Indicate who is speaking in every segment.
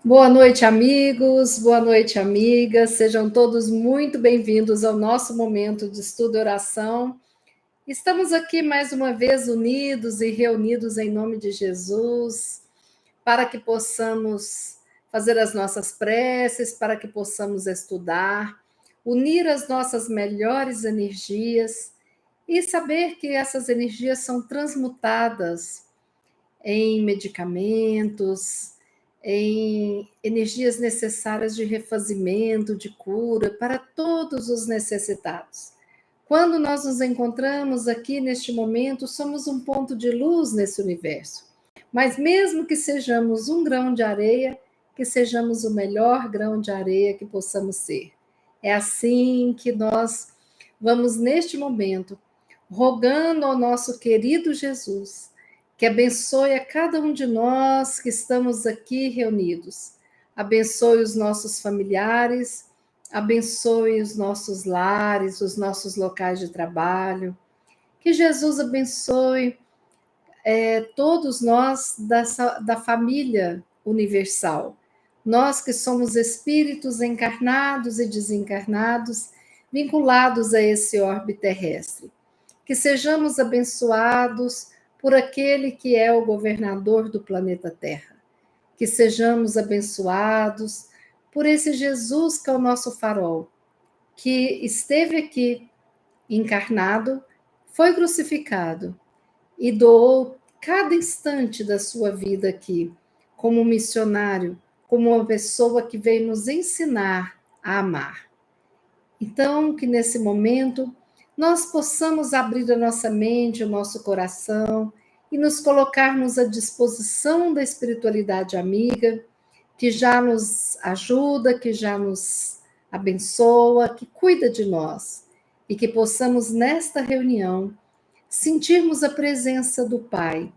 Speaker 1: Boa noite, amigos, boa noite, amigas. Sejam todos muito bem-vindos ao nosso momento de estudo e oração. Estamos aqui mais uma vez unidos e reunidos em nome de Jesus, para que possamos fazer as nossas preces, para que possamos estudar, unir as nossas melhores energias e saber que essas energias são transmutadas em medicamentos, em energias necessárias de refazimento, de cura para todos os necessitados. Quando nós nos encontramos aqui neste momento, somos um ponto de luz nesse universo. Mas mesmo que sejamos um grão de areia, que sejamos o melhor grão de areia que possamos ser. É assim que nós vamos neste momento rogando ao nosso querido Jesus que abençoe a cada um de nós que estamos aqui reunidos. Abençoe os nossos familiares, abençoe os nossos lares, os nossos locais de trabalho. Que Jesus abençoe todos nós da família universal. Nós que somos espíritos encarnados e desencarnados, vinculados a esse orbe terrestre. Que sejamos abençoados por aquele que é o governador do planeta Terra. Que sejamos abençoados por esse Jesus que é o nosso farol, que esteve aqui encarnado, foi crucificado e doou cada instante da sua vida aqui, como um missionário, como uma pessoa que veio nos ensinar a amar. Então, que nesse momento nós possamos abrir a nossa mente, o nosso coração e nos colocarmos à disposição da espiritualidade amiga, que já nos ajuda, que já nos abençoa, que cuida de nós, e que possamos nesta reunião sentirmos a presença do Pai,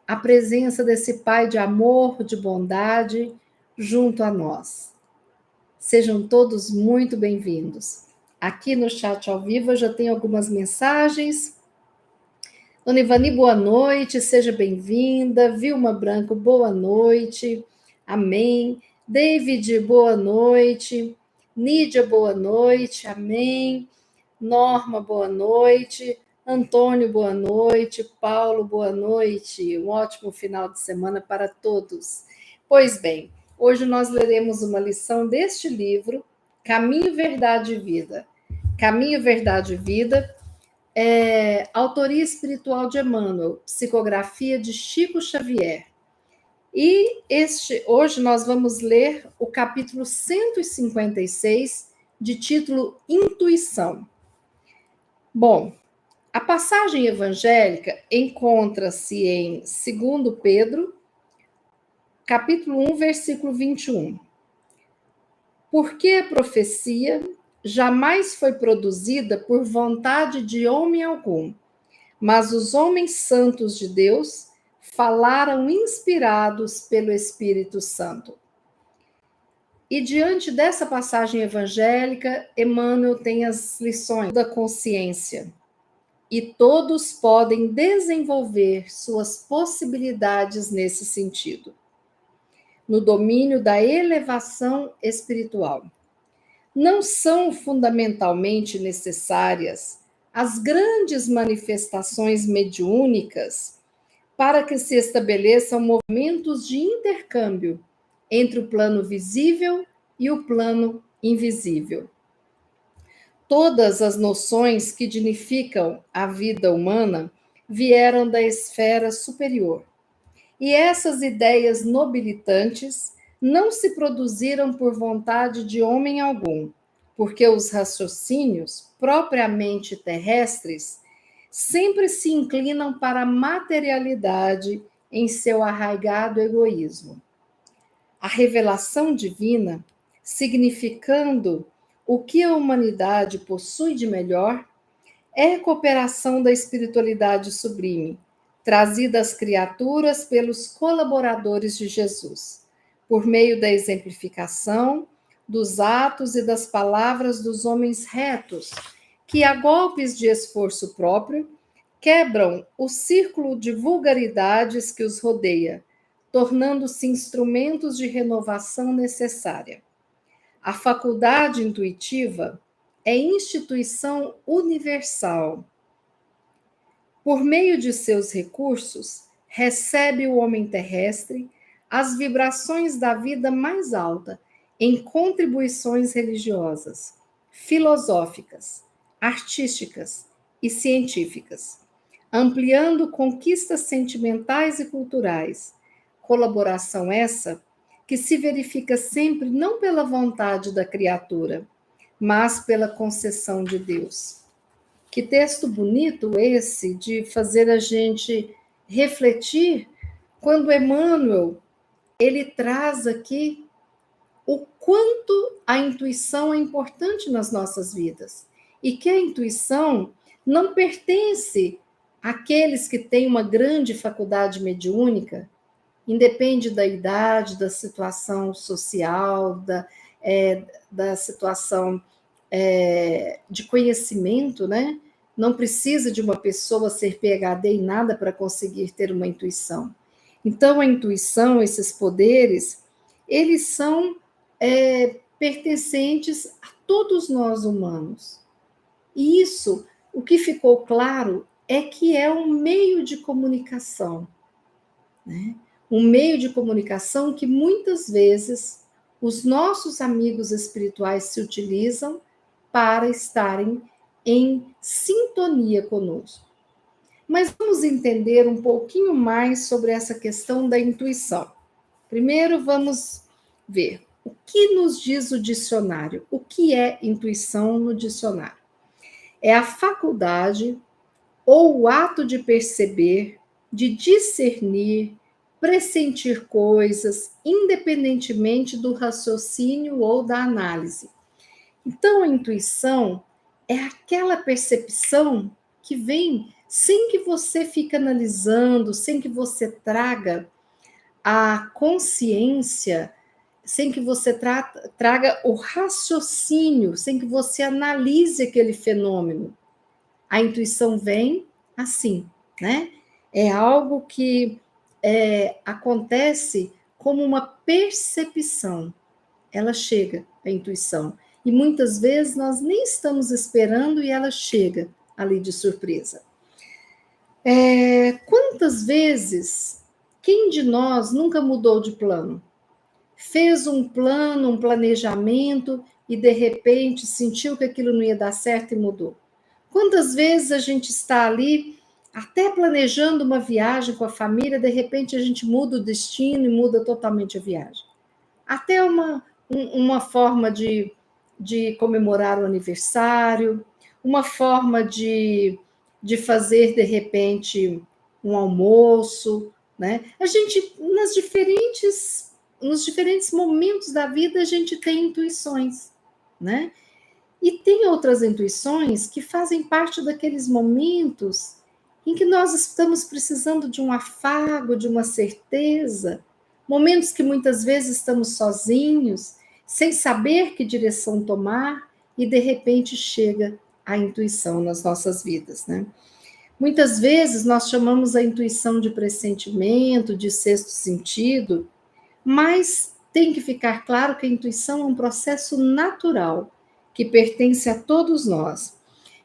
Speaker 1: a presença desse Pai de amor, de bondade, junto a nós. Sejam todos muito bem-vindos. Aqui no chat ao vivo eu já tenho algumas mensagens. Dona Ivani, boa noite, seja bem-vinda. Vilma Branco, boa noite. Amém. David, boa noite. Nídia, boa noite. Amém. Norma, boa noite. Antônio, boa noite. Paulo, boa noite. Um ótimo final de semana para todos. Pois bem, hoje nós leremos uma lição deste livro, Caminho, Verdade e Vida. Caminho, Verdade e Vida, autoria espiritual de Emmanuel, psicografia de Chico Xavier. E hoje nós vamos ler o capítulo 156, de título Intuição. Bom, a passagem evangélica encontra-se em 2 Pedro, capítulo 1, versículo 21. Porque a profecia jamais foi produzida por vontade de homem algum, mas os homens santos de Deus falaram inspirados pelo Espírito Santo. E diante dessa passagem evangélica, Emmanuel tem as lições da consciência. E todos podem desenvolver suas possibilidades nesse sentido, no domínio da elevação espiritual. Não são fundamentalmente necessárias as grandes manifestações mediúnicas para que se estabeleçam movimentos de intercâmbio entre o plano visível e o plano invisível. Todas as noções que dignificam a vida humana vieram da esfera superior. E essas ideias nobilitantes não se produziram por vontade de homem algum, porque os raciocínios propriamente terrestres sempre se inclinam para a materialidade em seu arraigado egoísmo. A revelação divina, significando o que a humanidade possui de melhor, é a cooperação da espiritualidade sublime, trazida às criaturas pelos colaboradores de Jesus, por meio da exemplificação, dos atos e das palavras dos homens retos, que, a golpes de esforço próprio, quebram o círculo de vulgaridades que os rodeia, tornando-se instrumentos de renovação necessária. A faculdade intuitiva é instituição universal. Por meio de seus recursos, recebe o homem terrestre as vibrações da vida mais alta em contribuições religiosas, filosóficas, artísticas e científicas, ampliando conquistas sentimentais e culturais. Colaboração essa que se verifica sempre não pela vontade da criatura, mas pela concessão de Deus. Que texto bonito esse de fazer a gente refletir quando Emmanuel ele traz aqui o quanto a intuição é importante nas nossas vidas e que a intuição não pertence àqueles que têm uma grande faculdade mediúnica, independe da idade, da situação social, da situação de conhecimento, né? Não precisa de uma pessoa ser PhD em nada para conseguir ter uma intuição. Então, a intuição, esses poderes, eles são pertencentes a todos nós humanos. E isso, o que ficou claro, é que é um meio de comunicação, né? Um meio de comunicação que muitas vezes os nossos amigos espirituais se utilizam para estarem em sintonia conosco. Mas vamos entender um pouquinho mais sobre essa questão da intuição. Primeiro, vamos ver o que nos diz o dicionário. O que é intuição no dicionário? É a faculdade ou o ato de perceber, de discernir, pressentir coisas, independentemente do raciocínio ou da análise. Então, a intuição é aquela percepção que vem sem que você fique analisando, sem que você traga a consciência, sem que você traga o raciocínio, sem que você analise aquele fenômeno. A intuição vem assim, né? É algo que acontece como uma percepção. Ela chega, a intuição. E muitas vezes nós nem estamos esperando e ela chega ali de surpresa. Quantas vezes, quem de nós nunca mudou de plano? Fez um plano, um planejamento e de repente sentiu que aquilo não ia dar certo e mudou? Quantas vezes a gente está ali até planejando uma viagem com a família, de repente a gente muda o destino e muda totalmente a viagem? Até uma forma de comemorar o aniversário, uma forma de fazer, de repente, um almoço, né? A gente, nos diferentes momentos da vida, a gente tem intuições, né? E tem outras intuições que fazem parte daqueles momentos em que nós estamos precisando de um afago, de uma certeza, momentos que muitas vezes estamos sozinhos, sem saber que direção tomar, e de repente chega a intuição nas nossas vidas, né? Muitas vezes nós chamamos a intuição de pressentimento, de sexto sentido, mas tem que ficar claro que a intuição é um processo natural, que pertence a todos nós.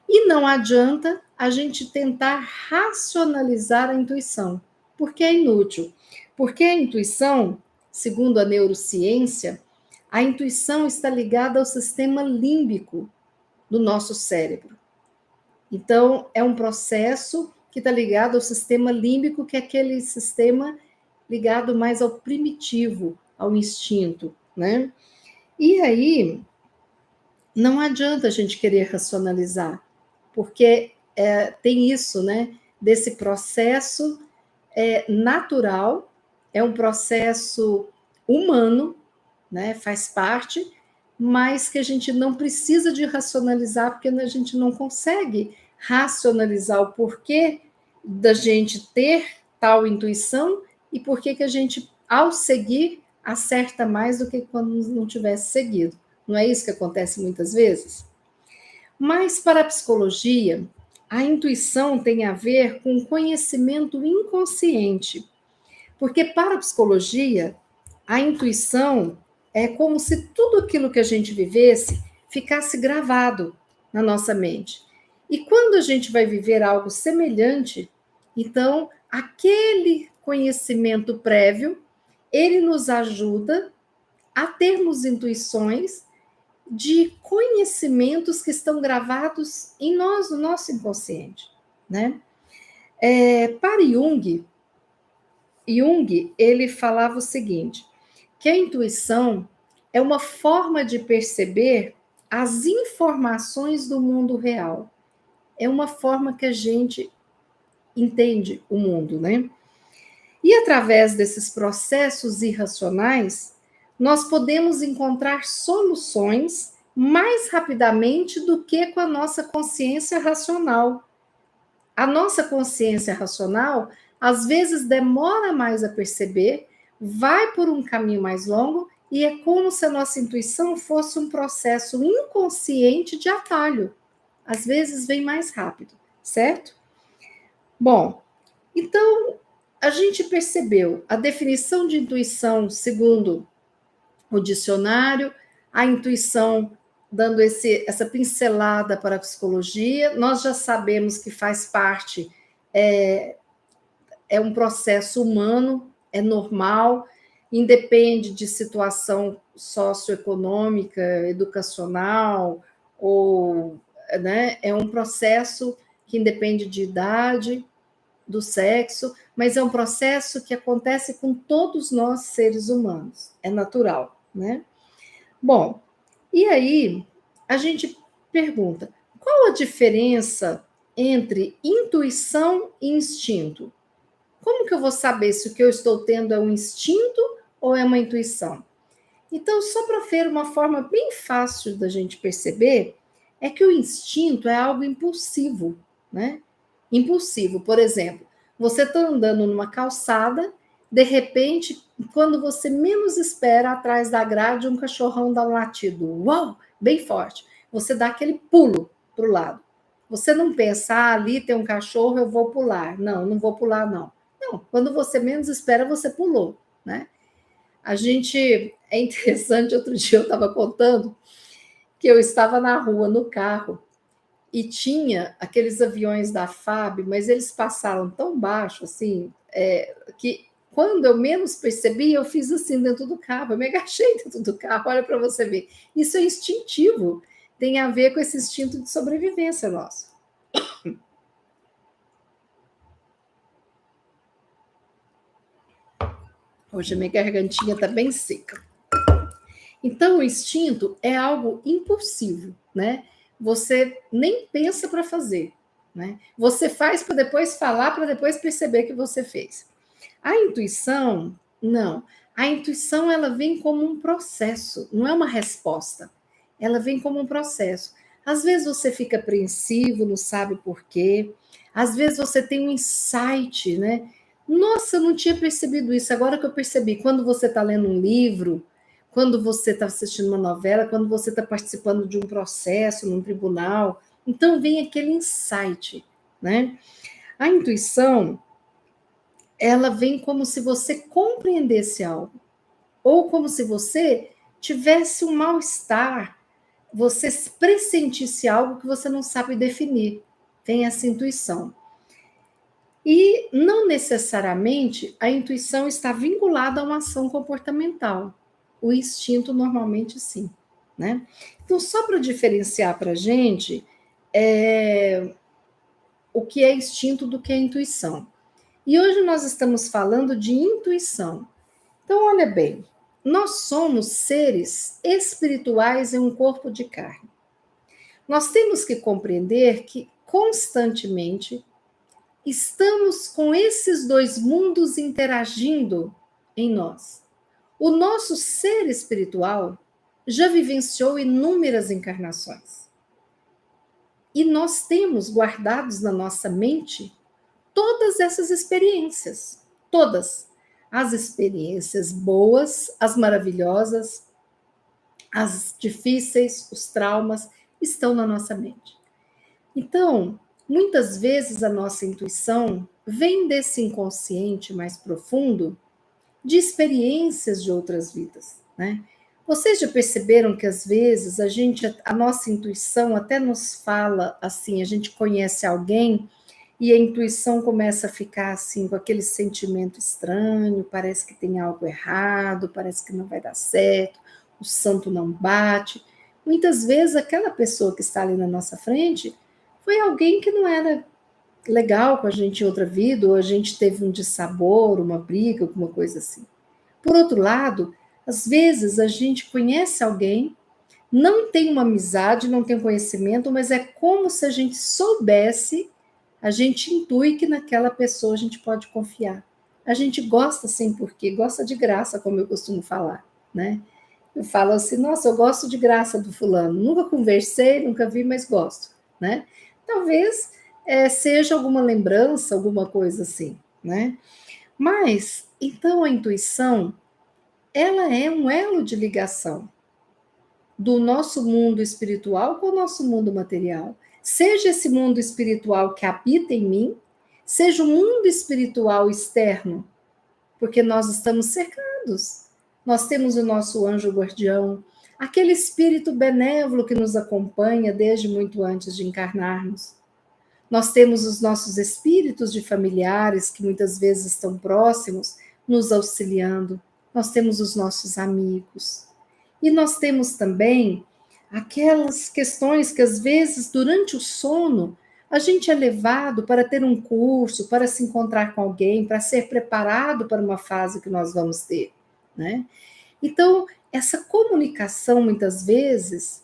Speaker 1: E não adianta a gente tentar racionalizar a intuição, porque é inútil. Porque a intuição, segundo a neurociência, a intuição está ligada ao sistema límbico do nosso cérebro. Então, é um processo que está ligado ao sistema límbico, que é aquele sistema ligado mais ao primitivo, ao instinto, né? E aí, não adianta a gente querer racionalizar, porque tem isso, né? Desse processo natural, é um processo humano, né? Faz parte, mas que a gente não precisa de racionalizar, porque a gente não consegue racionalizar o porquê da gente ter tal intuição e por que a gente, ao seguir, acerta mais do que quando não tivesse seguido. Não é isso que acontece muitas vezes? Mas para a psicologia, a intuição tem a ver com conhecimento inconsciente, Porque para a psicologia, a intuição é como se tudo aquilo que a gente vivesse ficasse gravado na nossa mente. E quando a gente vai viver algo semelhante, então aquele conhecimento prévio, ele nos ajuda a termos intuições de conhecimentos que estão gravados em nós, no nosso inconsciente, né? Para Jung, ele falava o seguinte, que a intuição é uma forma de perceber as informações do mundo real. É uma forma que a gente entende o mundo, né? E através desses processos irracionais, nós podemos encontrar soluções mais rapidamente do que com a nossa consciência racional. A nossa consciência racional, às vezes, demora mais a perceber, vai por um caminho mais longo, e é como se a nossa intuição fosse um processo inconsciente de atalho. Às vezes, vem mais rápido, certo? Bom, então, a gente percebeu a definição de intuição segundo o dicionário, a intuição dando essa pincelada para a psicologia, nós já sabemos que faz parte, é um processo humano, é normal, independe de situação socioeconômica, educacional, ou, né, é um processo que independe de idade, do sexo, mas é um processo que acontece com todos nós seres humanos, é natural, né? Bom, e aí a gente pergunta, qual a diferença entre intuição e instinto? Como que eu vou saber se o que eu estou tendo é um instinto ou é uma intuição? Então, só para ver uma forma bem fácil da gente perceber, é que o instinto é algo impulsivo, né? Impulsivo, por exemplo, você está andando numa calçada, de repente, quando você menos espera, atrás da grade, um cachorrão dá um latido, uau, bem forte. Você dá aquele pulo para o lado. Você não pensa, ali tem um cachorro, eu vou pular. Não, não vou pular, não. Não, quando você menos espera, você pulou, né? A gente, é interessante, outro dia eu estava contando que eu estava na rua, no carro, e tinha aqueles aviões da FAB, mas eles passaram tão baixo, assim, que quando eu menos percebi, eu fiz assim dentro do carro, eu me agachei dentro do carro, olha para você ver. Isso é instintivo, tem a ver com esse instinto de sobrevivência nosso. Hoje a minha gargantinha está bem seca. Então, o instinto é algo impulsivo, né? Você nem pensa para fazer, né? Você faz para depois falar, para depois perceber que você fez. A intuição, não. A intuição, ela vem como um processo, não é uma resposta. Ela vem como um processo. Às vezes você fica apreensivo, não sabe por quê. Às vezes você tem um insight, né? Nossa, eu não tinha percebido isso. Agora que eu percebi, quando você está lendo um livro, quando você está assistindo uma novela, quando você está participando de um processo num tribunal, então vem aquele insight, né? A intuição, ela vem como se você compreendesse algo, ou como se você tivesse um mal-estar, você pressentisse algo que você não sabe definir. Tem essa intuição. E não necessariamente a intuição está vinculada a uma ação comportamental. O instinto, normalmente, sim. Né? Então, só para diferenciar para a gente o que é instinto do que é intuição. E hoje nós estamos falando de intuição. Então, olha bem, nós somos seres espirituais em um corpo de carne. Nós temos que compreender que constantemente estamos com esses dois mundos interagindo em nós. O nosso ser espiritual já vivenciou inúmeras encarnações. E nós temos guardados na nossa mente todas essas experiências, todas. As experiências boas, as maravilhosas, as difíceis, os traumas, estão na nossa mente. Então, muitas vezes a nossa intuição vem desse inconsciente mais profundo de experiências de outras vidas, né? Vocês já perceberam que às vezes a nossa intuição até nos fala assim, a gente conhece alguém e a intuição começa a ficar assim com aquele sentimento estranho, parece que tem algo errado, parece que não vai dar certo, o santo não bate. Muitas vezes aquela pessoa que está ali na nossa frente foi alguém que não era legal com a gente em outra vida, ou a gente teve um dissabor, uma briga, alguma coisa assim. Por outro lado, às vezes a gente conhece alguém, não tem uma amizade, não tem um conhecimento, mas é como se a gente soubesse, a gente intui que naquela pessoa a gente pode confiar. A gente gosta sem porquê, gosta de graça, como eu costumo falar, né? Eu falo assim, nossa, eu gosto de graça do fulano. Nunca conversei, nunca vi, mas gosto, né? Talvez seja alguma lembrança, alguma coisa assim, né? Mas, então a intuição, ela é um elo de ligação do nosso mundo espiritual com o nosso mundo material. Seja esse mundo espiritual que habita em mim, seja o mundo espiritual externo, porque nós estamos cercados. Nós temos o nosso anjo guardião, aquele espírito benévolo que nos acompanha desde muito antes de encarnarmos. Nós temos os nossos espíritos de familiares que muitas vezes estão próximos, nos auxiliando. Nós temos os nossos amigos. E nós temos também aquelas questões que às vezes durante o sono a gente é levado para ter um curso, para se encontrar com alguém, para ser preparado para uma fase que nós vamos ter, né? Então, essa comunicação muitas vezes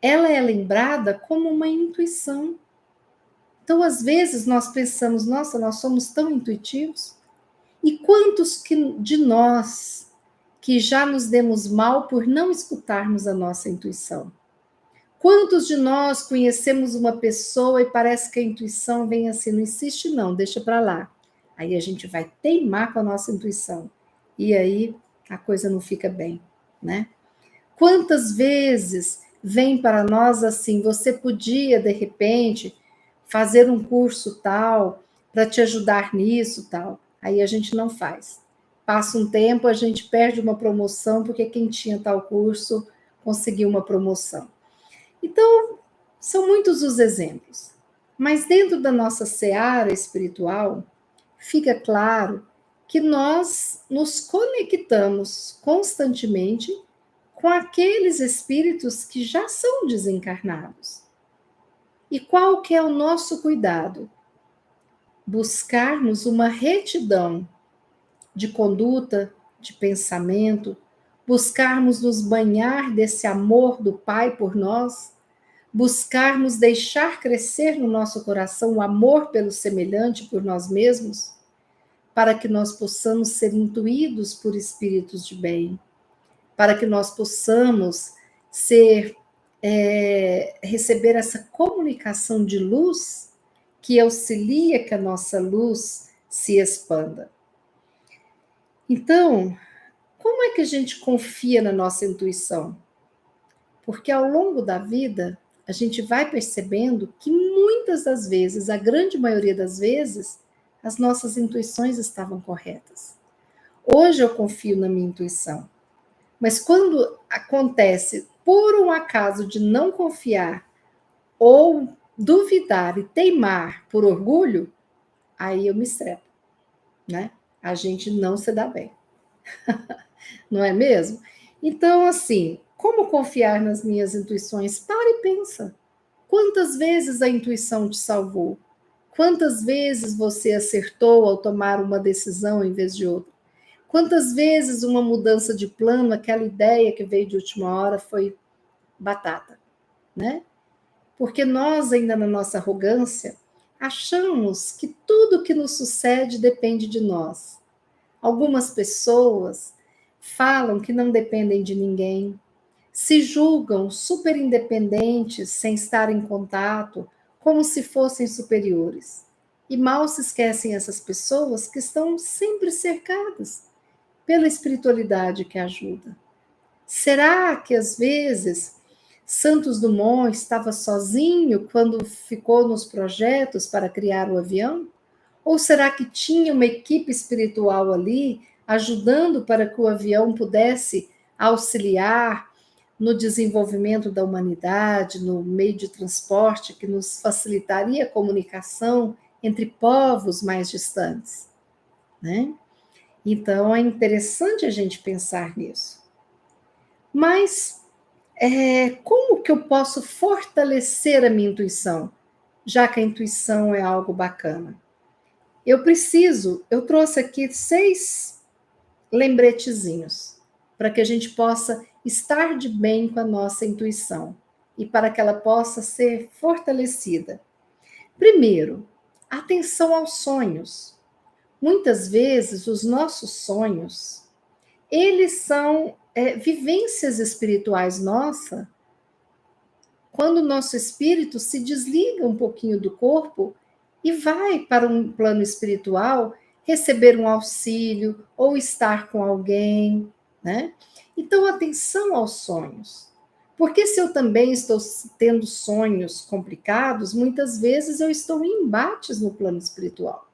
Speaker 1: ela é lembrada como uma intuição. Então, às vezes nós pensamos, nossa, nós somos tão intuitivos. E quantos de nós que já nos demos mal por não escutarmos a nossa intuição? Quantos de nós conhecemos uma pessoa e parece que a intuição vem assim, não insiste não, deixa para lá. Aí a gente vai teimar com a nossa intuição. E aí a coisa não fica bem, né? Quantas vezes vem para nós assim, você podia de repente fazer um curso tal para te ajudar nisso, tal. Aí a gente não faz. Passa um tempo, a gente perde uma promoção porque quem tinha tal curso conseguiu uma promoção. Então, são muitos os exemplos. Mas dentro da nossa seara espiritual, fica claro que nós nos conectamos constantemente com aqueles espíritos que já são desencarnados. E qual que é o nosso cuidado? Buscarmos uma retidão de conduta, de pensamento, buscarmos nos banhar desse amor do Pai por nós, buscarmos deixar crescer no nosso coração o amor pelo semelhante, por nós mesmos, para que nós possamos ser intuídos por espíritos de bem, para que nós possamos receber essa comunicação de luz que auxilia que a nossa luz se expanda. Então, como é que a gente confia na nossa intuição? Porque ao longo da vida, a gente vai percebendo que muitas das vezes, a grande maioria das vezes, as nossas intuições estavam corretas. Hoje eu confio na minha intuição, mas quando acontece, por um acaso, de não confiar ou duvidar e teimar por orgulho, aí eu me estrepo, né? A gente não se dá bem. Não é mesmo? Então, assim, como confiar nas minhas intuições? Para e pensa. Quantas vezes a intuição te salvou? Quantas vezes você acertou ao tomar uma decisão em vez de outra? Quantas vezes uma mudança de plano, aquela ideia que veio de última hora foi batata, né? Porque nós, ainda na nossa arrogância, achamos que tudo que nos sucede depende de nós. Algumas pessoas falam que não dependem de ninguém, se julgam super independentes sem estar em contato, como se fossem superiores. E mal se esquecem essas pessoas que estão sempre cercadas pela espiritualidade que ajuda. Será que às vezes Santos Dumont estava sozinho quando ficou nos projetos para criar o avião? Ou será que tinha uma equipe espiritual ali ajudando para que o avião pudesse auxiliar no desenvolvimento da humanidade, no meio de transporte que nos facilitaria a comunicação entre povos mais distantes, né? Então é interessante a gente pensar nisso. Mas como que eu posso fortalecer a minha intuição, já que a intuição é algo bacana? Eu trouxe aqui 6 lembretezinhos para que a gente possa estar de bem com a nossa intuição e para que ela possa ser fortalecida. Primeiro, atenção aos sonhos. Muitas vezes os nossos sonhos, eles são vivências espirituais nossas, quando o nosso espírito se desliga um pouquinho do corpo e vai para um plano espiritual receber um auxílio ou estar com alguém, né? Então, atenção aos sonhos. Porque se eu também estou tendo sonhos complicados, muitas vezes eu estou em embates no plano espiritual.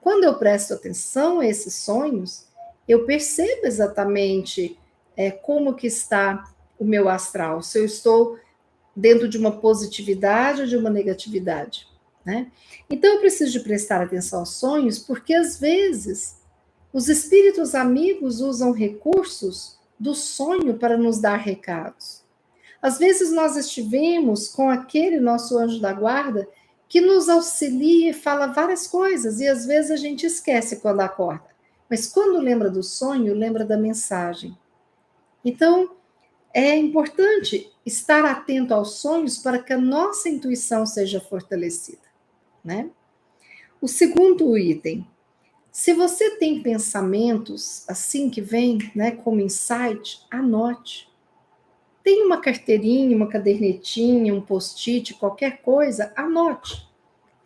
Speaker 1: Quando eu presto atenção a esses sonhos, eu percebo exatamente como que está o meu astral, se eu estou dentro de uma positividade ou de uma negatividade, né? Então eu preciso de prestar atenção aos sonhos, porque às vezes os espíritos amigos usam recursos do sonho para nos dar recados. Às vezes nós estivemos com aquele nosso anjo da guarda que nos auxilia e fala várias coisas, e às vezes a gente esquece quando acorda. Mas quando lembra do sonho, lembra da mensagem. Então, é importante estar atento aos sonhos para que a nossa intuição seja fortalecida, né? O segundo item, se você tem pensamentos assim que vem, né, como insight, anote. Tem uma carteirinha, uma cadernetinha, um post-it, qualquer coisa, anote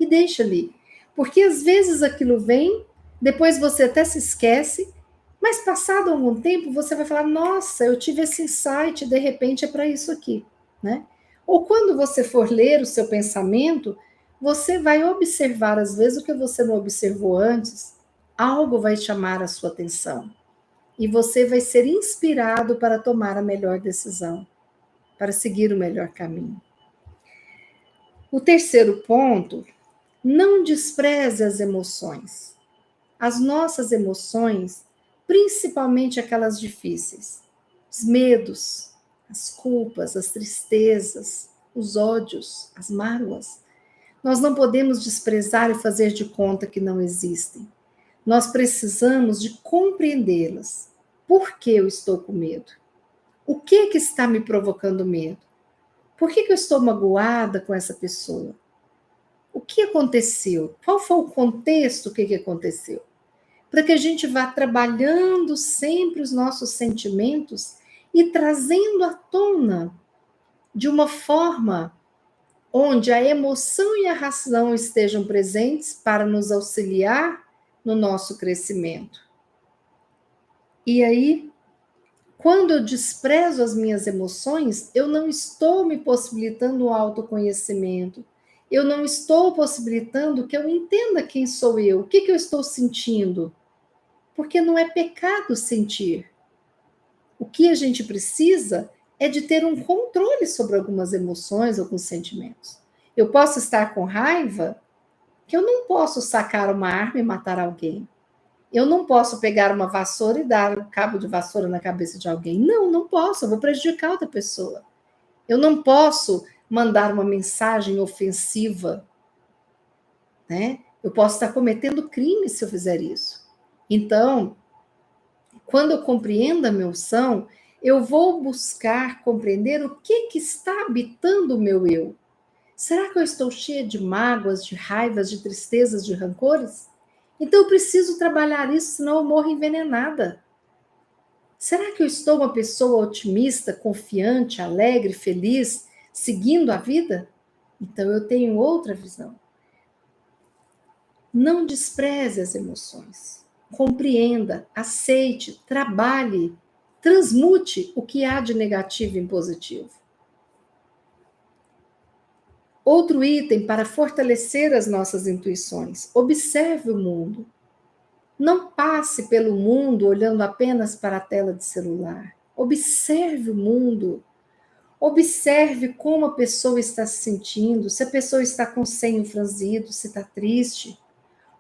Speaker 1: e deixa ali. Porque às vezes aquilo vem, depois você até se esquece, mas passado algum tempo você vai falar: nossa, eu tive esse insight, de repente é para isso aqui, né? Ou quando você for ler o seu pensamento, você vai observar às vezes o que você não observou antes, algo vai chamar a sua atenção e você vai ser inspirado para tomar a melhor decisão, para seguir o melhor caminho. O terceiro ponto, não despreze as emoções. As nossas emoções, principalmente aquelas difíceis, os medos, as culpas, as tristezas, os ódios, as mágoas. Nós não podemos desprezar e fazer de conta que não existem. Nós precisamos de compreendê-las. Por que eu estou com medo? O que está me provocando medo? Por que eu estou magoada com essa pessoa? O que aconteceu? Qual foi o contexto? O que aconteceu? Para que a gente vá trabalhando sempre os nossos sentimentos e trazendo à tona de uma forma onde a emoção e a razão estejam presentes para nos auxiliar no nosso crescimento. E aí, quando eu desprezo as minhas emoções, eu não estou me possibilitando o autoconhecimento, eu não estou possibilitando que eu entenda quem sou eu, o que eu estou sentindo. Porque não é pecado sentir. O que a gente precisa é de ter um controle sobre algumas emoções, alguns sentimentos. Eu posso estar com raiva, que eu não posso sacar uma arma e matar alguém. Eu não posso pegar uma vassoura e dar um cabo de vassoura na cabeça de alguém. Não, não posso, eu vou prejudicar outra pessoa. Eu não posso mandar uma mensagem ofensiva, né? Eu posso estar cometendo crime se eu fizer isso. Então, quando eu compreendo a minha emoção, eu vou buscar compreender o que está habitando o meu eu. Será que eu estou cheia de mágoas, de raivas, de tristezas, de rancores? Então eu preciso trabalhar isso, senão eu morro envenenada. Será que eu estou uma pessoa otimista, confiante, alegre, feliz, seguindo a vida? Então eu tenho outra visão. Não despreze as emoções. Compreenda, aceite, trabalhe, transmute o que há de negativo em positivo. Outro item para fortalecer as nossas intuições: observe o mundo. Não passe pelo mundo olhando apenas para a tela de celular. Observe o mundo. Observe como a pessoa está se sentindo, se a pessoa está com o senho franzido, se está triste.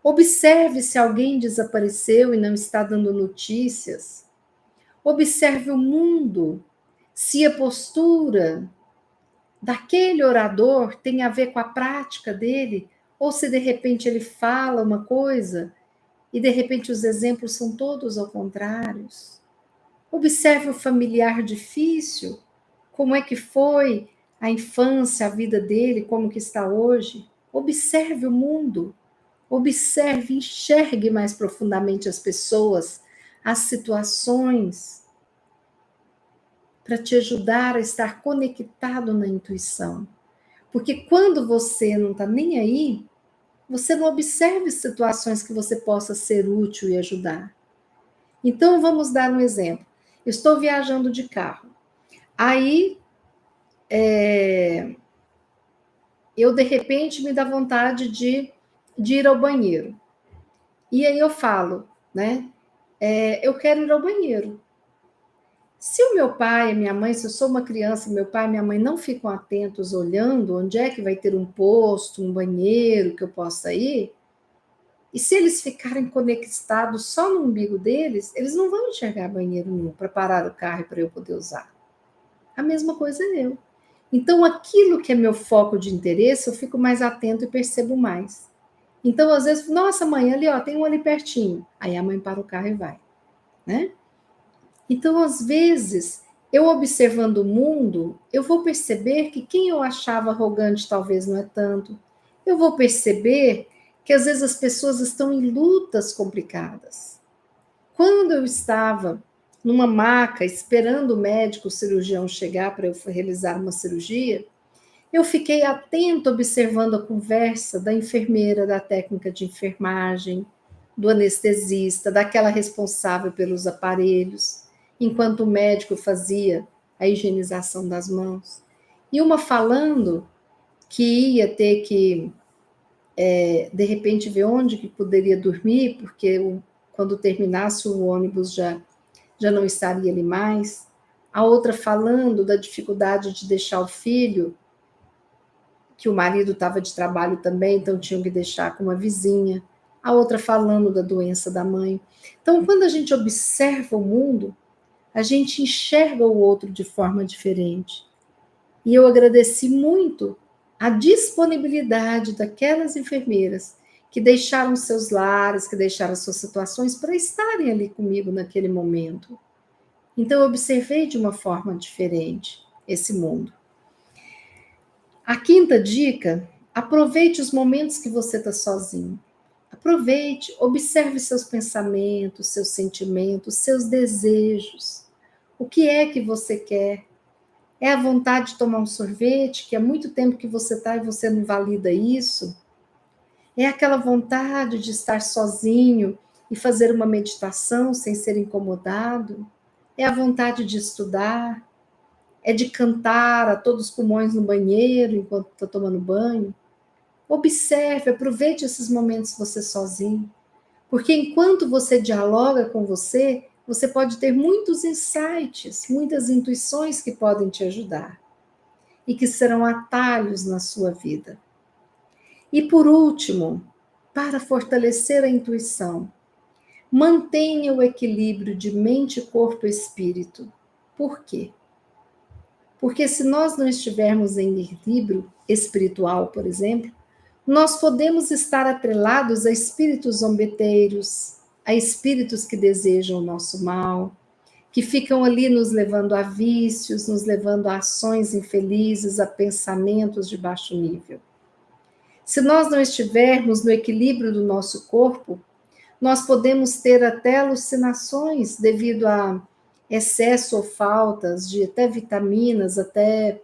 Speaker 1: Observe se alguém desapareceu e não está dando notícias. Observe o mundo, se a postura daquele orador tem a ver com a prática dele, ou se de repente ele fala uma coisa e de repente os exemplos são todos ao contrário. Observe o familiar difícil, como é que foi a infância, a vida dele, como que está hoje. Observe o mundo, observe, enxergue mais profundamente as pessoas, as situações, para te ajudar a estar conectado na intuição. Porque quando você não está nem aí, você não observa situações que você possa ser útil e ajudar. Então, vamos dar um exemplo. Eu estou viajando de carro. Aí, eu, de repente, me dá vontade de ir ao banheiro. E aí eu falo, né? Eu quero ir ao banheiro. Se o meu pai e minha mãe, se eu sou uma criança, meu pai e minha mãe não ficam atentos olhando onde é que vai ter um posto, um banheiro que eu possa ir, e se eles ficarem conectados só no umbigo deles, eles não vão enxergar banheiro nenhum para parar o carro e para eu poder usar. A mesma coisa eu. Então, aquilo que é meu foco de interesse, eu fico mais atento e percebo mais. Então, às vezes, nossa, mãe, ali, ó, tem um ali pertinho. Aí a mãe para o carro e vai, né? Então, às vezes, eu observando o mundo, eu vou perceber que quem eu achava arrogante talvez não é tanto. Eu vou perceber que às vezes as pessoas estão em lutas complicadas. Quando eu estava numa maca esperando o médico, o cirurgião chegar para eu realizar uma cirurgia, eu fiquei atento observando a conversa da enfermeira, da técnica de enfermagem, do anestesista, daquela responsável pelos aparelhos, enquanto o médico fazia a higienização das mãos. E uma falando que ia ter que, de repente, ver onde que poderia dormir, porque quando terminasse o ônibus já não estaria ali mais. A outra falando da dificuldade de deixar o filho, que o marido estava de trabalho também, então tinham que deixar com uma vizinha. A outra falando da doença da mãe. Então, quando a gente observa o mundo, a gente enxerga o outro de forma diferente. E eu agradeci muito a disponibilidade daquelas enfermeiras que deixaram seus lares, que deixaram suas situações para estarem ali comigo naquele momento. Então, eu observei de uma forma diferente esse mundo. A quinta dica: aproveite os momentos que você está sozinho. Aproveite, observe seus pensamentos, seus sentimentos, seus desejos. O que é que você quer? É a vontade de tomar um sorvete, que há muito tempo que você está e você não valida isso? É aquela vontade de estar sozinho e fazer uma meditação sem ser incomodado? É a vontade de estudar? É de cantar a todos os pulmões no banheiro enquanto está tomando banho? Observe, aproveite esses momentos você sozinho. Porque enquanto você dialoga com você, você pode ter muitos insights, muitas intuições que podem te ajudar e que serão atalhos na sua vida. E por último, para fortalecer a intuição, mantenha o equilíbrio de mente, corpo e espírito. Por quê? Porque se nós não estivermos em equilíbrio espiritual, por exemplo, nós podemos estar atrelados a espíritos zombeteiros, a espíritos que desejam o nosso mal, que ficam ali nos levando a vícios, nos levando a ações infelizes, a pensamentos de baixo nível. Se nós não estivermos no equilíbrio do nosso corpo, nós podemos ter até alucinações devido a excesso ou faltas de até vitaminas, até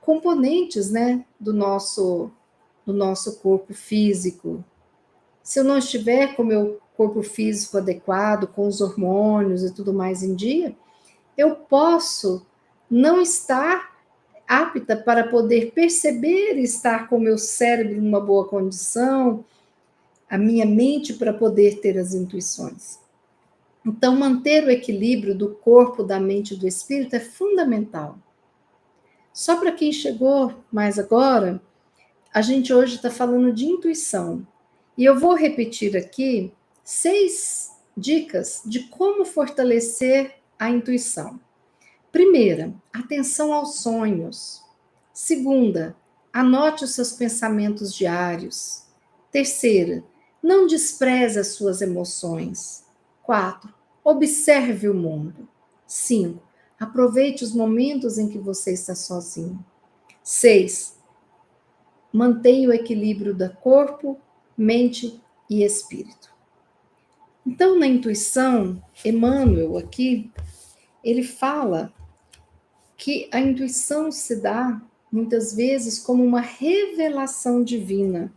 Speaker 1: componentes, né, do nosso corpo físico. Se eu não estiver com o meu corpo físico adequado, com os hormônios e tudo mais em dia, eu posso não estar apta para poder perceber e estar com o meu cérebro numa boa condição, a minha mente para poder ter as intuições. Então, manter o equilíbrio do corpo, da mente e do espírito é fundamental. Só para quem chegou mais agora, a gente hoje está falando de intuição. E eu vou repetir aqui 6 dicas de como fortalecer a intuição. Primeira, atenção aos sonhos. Segunda, anote os seus pensamentos diários. Terceira, não despreze as suas emoções. 4, observe o mundo. 5, aproveite os momentos em que você está sozinho. 6, mantenha o equilíbrio do corpo, mente e espírito. Então, na intuição, Emmanuel aqui, ele fala que a intuição se dá muitas vezes como uma revelação divina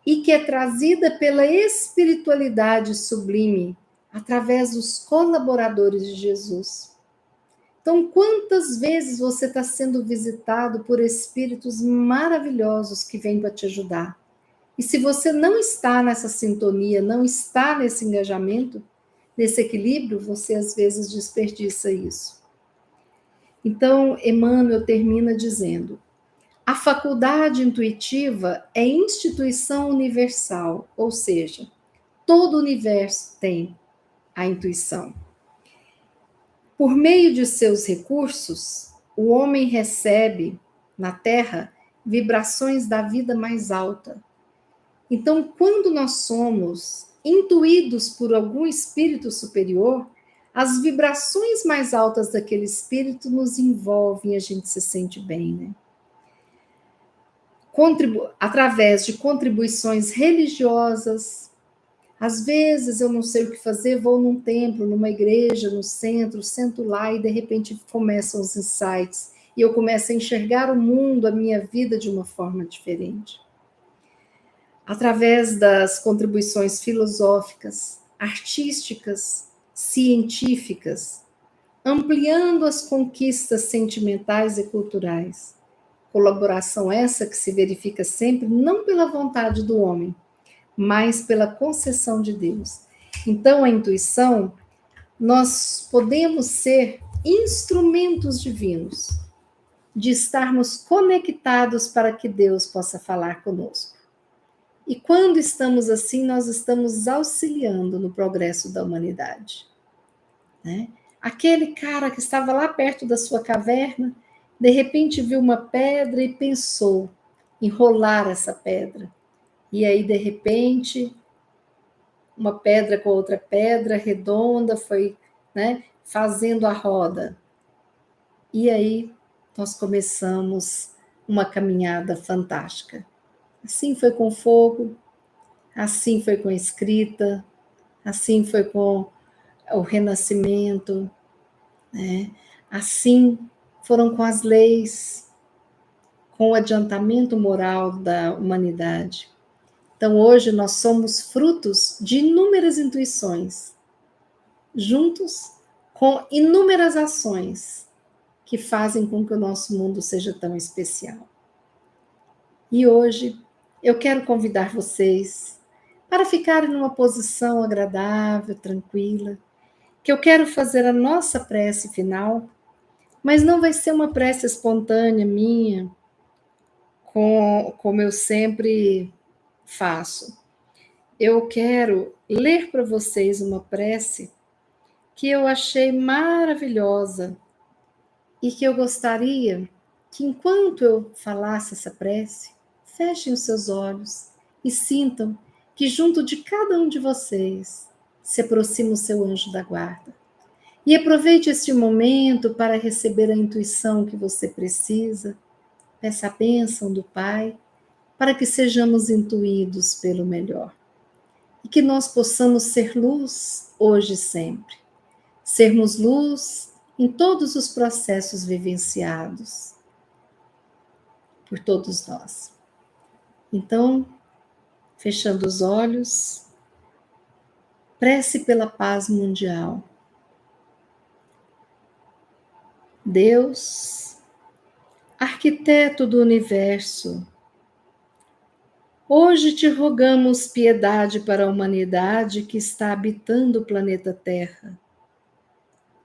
Speaker 1: e que é trazida pela espiritualidade sublime através dos colaboradores de Jesus. Então, quantas vezes você está sendo visitado por espíritos maravilhosos que vêm para te ajudar? E se você não está nessa sintonia, não está nesse engajamento, nesse equilíbrio, você às vezes desperdiça isso. Então, Emmanuel termina dizendo: a faculdade intuitiva é instituição universal, ou seja, todo o universo tem a intuição. Por meio de seus recursos, o homem recebe na Terra vibrações da vida mais alta. Então, quando nós somos intuídos por algum espírito superior, as vibrações mais altas daquele espírito nos envolvem e a gente se sente bem, né? Através de contribuições religiosas. Às vezes eu não sei o que fazer, vou num templo, numa igreja, no centro, sento lá e de repente começam os insights e eu começo a enxergar o mundo, a minha vida de uma forma diferente. Através das contribuições filosóficas, artísticas, científicas, ampliando as conquistas sentimentais e culturais. Colaboração essa que se verifica sempre não pela vontade do homem, mas pela concessão de Deus. Então, a intuição, nós podemos ser instrumentos divinos, de estarmos conectados para que Deus possa falar conosco. E quando estamos assim, nós estamos auxiliando no progresso da humanidade. Né? Aquele cara que estava lá perto da sua caverna, de repente viu uma pedra e pensou em rolar essa pedra. E aí, de repente, uma pedra com outra pedra redonda foi, né, fazendo a roda. E aí nós começamos uma caminhada fantástica. Assim foi com o fogo, assim foi com a escrita, assim foi com o renascimento, né? Assim foram com as leis, com o adiantamento moral da humanidade. Então, hoje nós somos frutos de inúmeras intuições, juntos com inúmeras ações que fazem com que o nosso mundo seja tão especial. E hoje eu quero convidar vocês para ficarem numa posição agradável, tranquila, que eu quero fazer a nossa prece final, mas não vai ser uma prece espontânea minha, como eu sempre faço. Eu quero ler para vocês uma prece que eu achei maravilhosa e que eu gostaria que, enquanto eu falasse essa prece, fechem os seus olhos e sintam que junto de cada um de vocês se aproxima o seu anjo da guarda. E aproveite este momento para receber a intuição que você precisa, peça a bênção do Pai, para que sejamos intuídos pelo melhor. E que nós possamos ser luz hoje e sempre. Sermos luz em todos os processos vivenciados por todos nós. Então, fechando os olhos, prece pela paz mundial. Deus, arquiteto do universo, Hoje te rogamos piedade para a humanidade que está habitando o planeta Terra.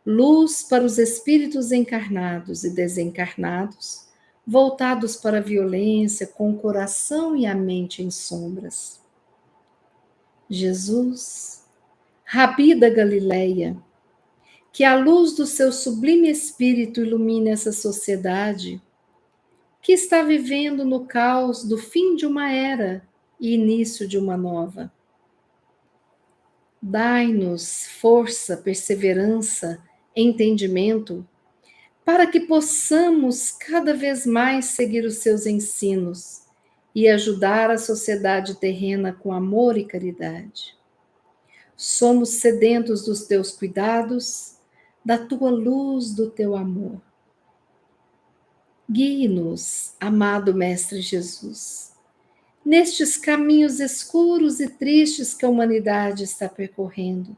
Speaker 1: Luz para os espíritos encarnados e desencarnados, voltados para a violência, com o coração e a mente em sombras. Jesus, Rabi da Galileia, que a luz do seu sublime espírito ilumine essa sociedade que está vivendo no caos do fim de uma era e início de uma nova. Dai-nos força, perseverança, entendimento, para que possamos cada vez mais seguir os seus ensinos e ajudar a sociedade terrena com amor e caridade. Somos sedentos dos teus cuidados, da tua luz, do teu amor. Guie-nos, amado Mestre Jesus, nestes caminhos escuros e tristes que a humanidade está percorrendo,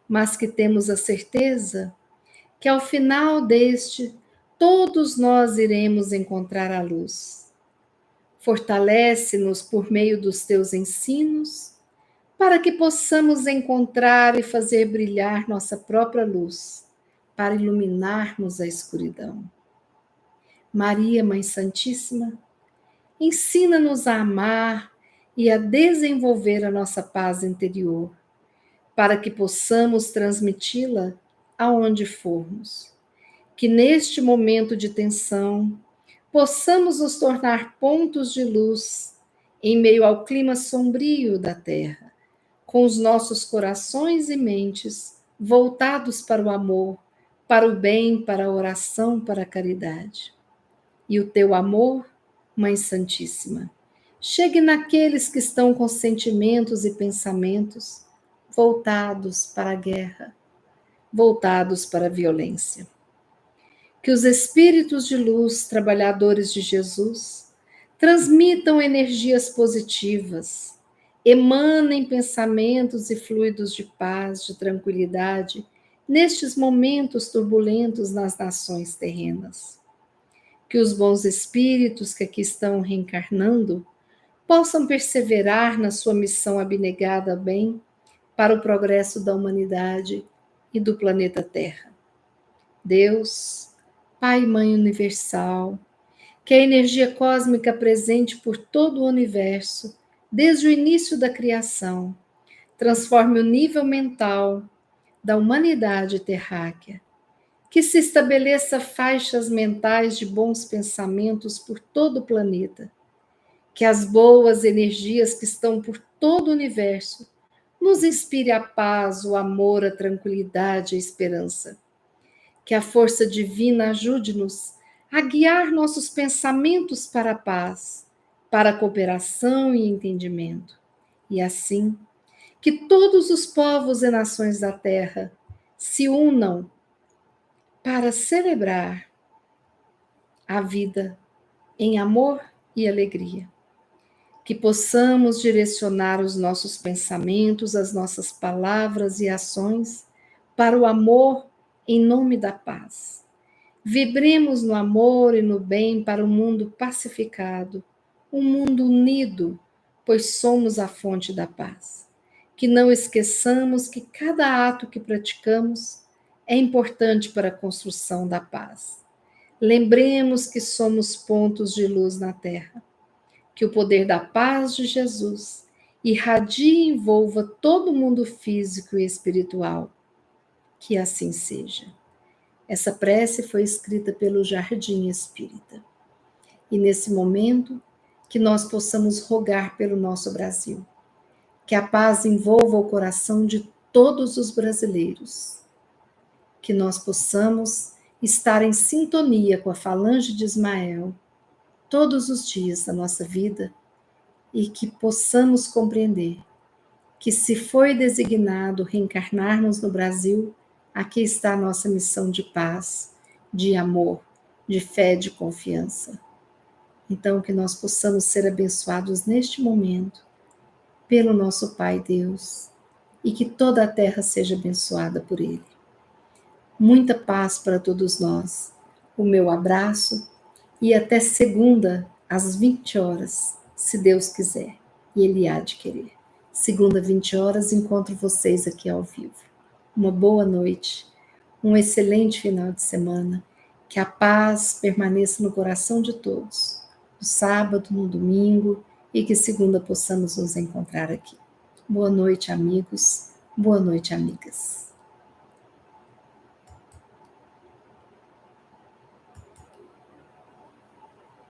Speaker 1: mas que temos a certeza que ao final deste, todos nós iremos encontrar a luz. Fortalece-nos por meio dos teus ensinos, para que possamos encontrar e fazer brilhar nossa própria luz, para iluminarmos a escuridão. Maria, Mãe Santíssima, ensina-nos a amar e a desenvolver a nossa paz interior, para que possamos transmiti-la aonde formos. Que neste momento de tensão possamos nos tornar pontos de luz em meio ao clima sombrio da Terra, com os nossos corações e mentes voltados para o amor, para o bem, para a oração, para a caridade. E o teu amor, Mãe Santíssima, chegue naqueles que estão com sentimentos e pensamentos voltados para a guerra, voltados para a violência. Que os espíritos de luz, trabalhadores de Jesus, transmitam energias positivas, emanem pensamentos e fluidos de paz, de tranquilidade, nestes momentos turbulentos nas nações terrenas. Que os bons espíritos que aqui estão reencarnando possam perseverar na sua missão abnegada a bem para o progresso da humanidade e do planeta Terra. Deus, Pai e Mãe Universal, que a energia cósmica presente por todo o universo, desde o início da criação, transforme o nível mental da humanidade terráquea, que se estabeleça faixas mentais de bons pensamentos por todo o planeta, que as boas energias que estão por todo o universo nos inspire a paz, o amor, a tranquilidade, a esperança. Que a força divina ajude-nos a guiar nossos pensamentos para a paz, para a cooperação e entendimento. E assim, que todos os povos e nações da Terra se unam para celebrar a vida em amor e alegria. Que possamos direcionar os nossos pensamentos, as nossas palavras e ações para o amor em nome da paz. Vibremos no amor e no bem para um mundo pacificado, um mundo unido, pois somos a fonte da paz. Que não esqueçamos que cada ato que praticamos é importante para a construção da paz. Lembremos que somos pontos de luz na Terra. Que o poder da paz de Jesus irradie e envolva todo o mundo físico e espiritual. Que assim seja. Essa prece foi escrita pelo Jardim Espírita. E nesse momento, que nós possamos rogar pelo nosso Brasil. Que a paz envolva o coração de todos os brasileiros. Que nós possamos estar em sintonia com a falange de Ismael todos os dias da nossa vida e que possamos compreender que se foi designado reencarnarmos no Brasil, aqui está a nossa missão de paz, de amor, de fé, de confiança. Então, que nós possamos ser abençoados neste momento pelo nosso Pai Deus e que toda a terra seja abençoada por Ele. Muita paz para todos nós. O meu abraço e até segunda, às 20 horas, se Deus quiser. e Ele há de querer. Segunda, 20 horas, encontro vocês aqui ao vivo. Uma boa noite, um excelente final de semana, que a paz permaneça no coração de todos, no sábado, no domingo, e que segunda possamos nos encontrar aqui. Boa noite, amigos, boa noite, amigas.